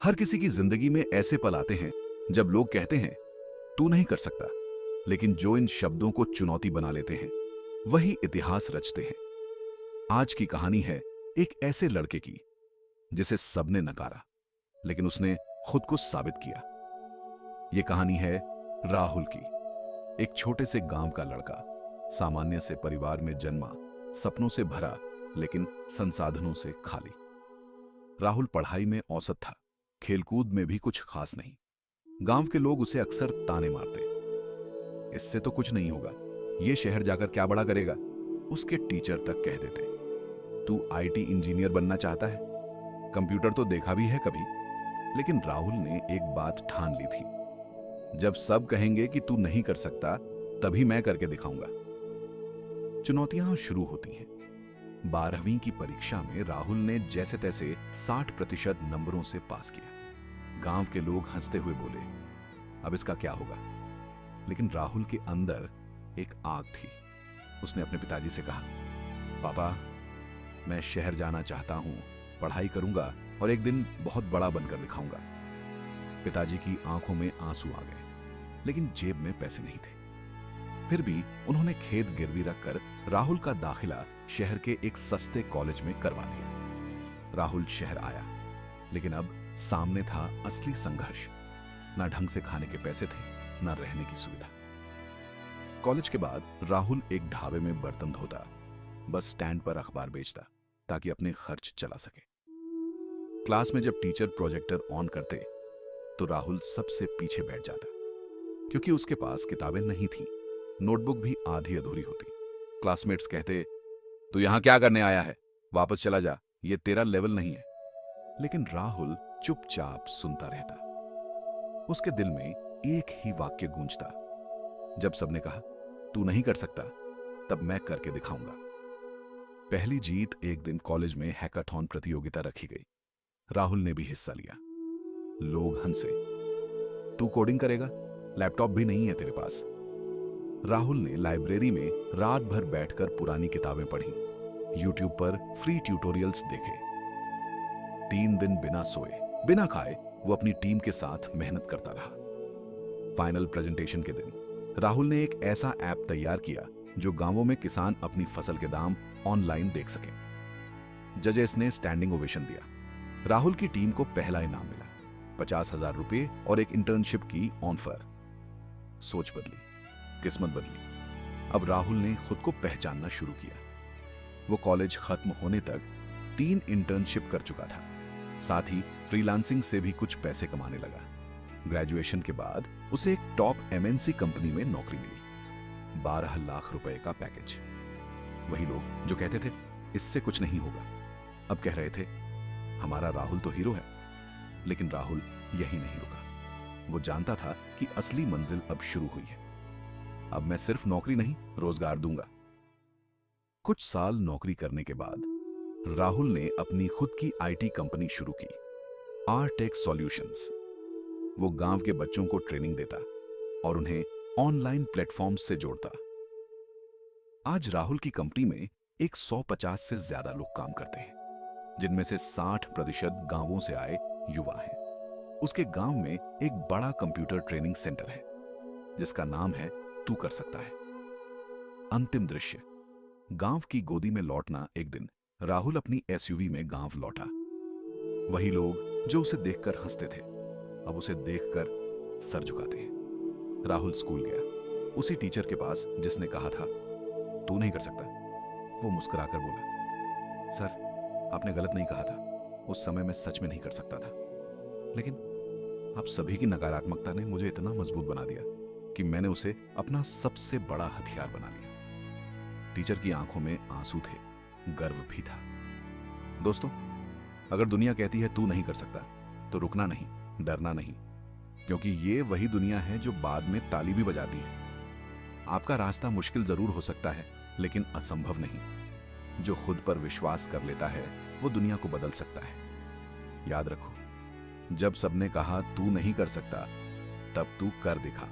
हर किसी की जिंदगी में ऐसे पल आते हैं जब लोग कहते हैं तू नहीं कर सकता, लेकिन जो इन शब्दों को चुनौती बना लेते हैं वही इतिहास रचते हैं। आज की कहानी है एक ऐसे लड़के की जिसे सबने नकारा, लेकिन उसने खुद को साबित किया। ये कहानी है राहुल की। एक छोटे से गांव का लड़का, सामान्य से परिवार में जन्मा, सपनों से भरा लेकिन संसाधनों से खाली। राहुल पढ़ाई में औसत था, खेलकूद में भी कुछ खास नहीं। गांव के लोग उसे अक्सर ताने मारते, इससे तो कुछ नहीं होगा, ये शहर जाकर क्या बड़ा करेगा। उसके टीचर तक कह देते, तू आईटी इंजीनियर बनना चाहता है, कंप्यूटर तो देखा भी है कभी। लेकिन राहुल ने एक बात ठान ली थी, जब सब कहेंगे कि तू नहीं कर सकता, तभी मैं करके दिखाऊंगा। चुनौतियां शुरू होती हैं। 12वीं की परीक्षा में राहुल ने जैसे तैसे 60% नंबरों से पास किया। गांव के लोग हंसते हुए बोले, अब इसका क्या होगा। लेकिन राहुल के अंदर एक आग थी। उसने अपने पिताजी से कहा, पापा, मैं शहर जाना चाहता हूं, पढ़ाई करूंगा और एक दिन बहुत बड़ा बनकर दिखाऊंगा। पिताजी की आंखों में आंसू आ गए, लेकिन जेब में पैसे नहीं थे। फिर भी उन्होंने खेत गिरवी रखकर राहुल का दाखिला शहर के एक सस्ते कॉलेज में करवा दिया। राहुल शहर आया, लेकिन अब सामने था असली संघर्ष। ना ढंग से खाने के पैसे थे, ना रहने की सुविधा। कॉलेज के बाद राहुल एक ढाबे में बर्तन धोता, बस स्टैंड पर अखबार बेचता ताकि अपने खर्च चला सके। क्लास में जब टीचर प्रोजेक्टर ऑन करते तो राहुल सबसे पीछे बैठ जाता, क्योंकि उसके पास किताबें नहीं थीं, नोटबुक भी आधी अधूरी होती। क्लासमेट्स कहते, तू यहां क्या करने आया है, वापस चला जा, ये तेरा लेवल नहीं है। लेकिन राहुल चुपचाप सुनता रहता। उसके दिल में एक ही वाक्य गूंजता, जब सबने कहा तू नहीं कर सकता, तब मैं करके दिखाऊंगा। पहली जीत एक दिन कॉलेज में हैकाथॉन प्रतियोगिता रखी गई। राहुल ने भी हिस्सा लिया। लोग हंसे, तू कोडिंग करेगा, लैपटॉप भी नहीं है तेरे पास। राहुल ने लाइब्रेरी में रात भर बैठकर पुरानी किताबें पढ़ी, यूट्यूब पर फ्री ट्यूटोरियल्स देखे। 3 दिन बिना सोए, बिना खाए वो अपनी टीम के साथ मेहनत करता रहा। फाइनल प्रेजेंटेशन के दिन राहुल ने एक ऐसा ऐप तैयार किया जो गांवों में किसान अपनी फसल के दाम ऑनलाइन देख सके। जजेस ने स्टैंडिंग ओवेशन दिया। राहुल की टीम को पहला इनाम मिला, 50,000 रुपए और एक इंटर्नशिप की ऑफर। सोच बदली, किस्मत बदली। अब राहुल ने खुद को पहचानना शुरू किया। वो कॉलेज खत्म होने तक 3 इंटर्नशिप कर चुका था, साथ ही फ्रीलांसिंग से भी कुछ पैसे कमाने लगा। ग्रेजुएशन के बाद उसे एक टॉप एमएनसी कंपनी में नौकरी मिली, 12 लाख रुपए का पैकेज। वही लोग जो कहते थे इससे कुछ नहीं होगा, अब कह रहे थे हमारा राहुल तो हीरो है। लेकिन राहुल यही नहीं रुका। वो जानता था कि असली मंजिल अब शुरू हुई है। अब मैं सिर्फ नौकरी नहीं, रोजगार दूंगा। कुछ साल नौकरी करने के बाद राहुल ने अपनी खुद की आईटी कंपनी शुरू की, आरटेक सॉल्यूशंस। वो गांव के बच्चों को ट्रेनिंग देता और उन्हें ऑनलाइन प्लेटफॉर्म्स से जोड़ता। आज राहुल की कंपनी में 150 से ज्यादा लोग काम करते हैं, जिनमें से 60% गांवों से आए युवा हैं। उसके गांव में एक बड़ा कंप्यूटर ट्रेनिंग सेंटर है, जिसका नाम है तू कर सकता है। अंतिम दृश्य, गांव की गोदी में लौटना। एक दिन राहुल अपनी एसयूवी में गांव लौटा। वही लोग जो उसे देखकर हंसते थे, अब उसे देखकर सर झुकाते हैं। राहुल स्कूल गया, उसी टीचर के पास जिसने कहा था तू नहीं कर सकता। वो मुस्कुराकर बोला, सर आपने गलत नहीं कहा था, उस समय मैं सच में नहीं कर सकता था, लेकिन आप सभी की नकारात्मकता ने मुझे इतना मजबूत बना दिया कि मैंने उसे अपना सबसे बड़ा हथियार बना लिया। टीचर की आंखों में आंसू थे, गर्व भी था। दोस्तों, अगर दुनिया कहती है तू नहीं कर सकता, तो रुकना नहीं, डरना नहीं, क्योंकि ये वही दुनिया है जो बाद में ताली भी बजाती है। आपका रास्ता मुश्किल जरूर हो सकता है, लेकिन असंभव नहीं। जो खुद पर विश्वास कर लेता है वो दुनिया को बदल सकता है। याद रखो, जब सबने कहा तू नहीं कर सकता, तब तू कर दिखा।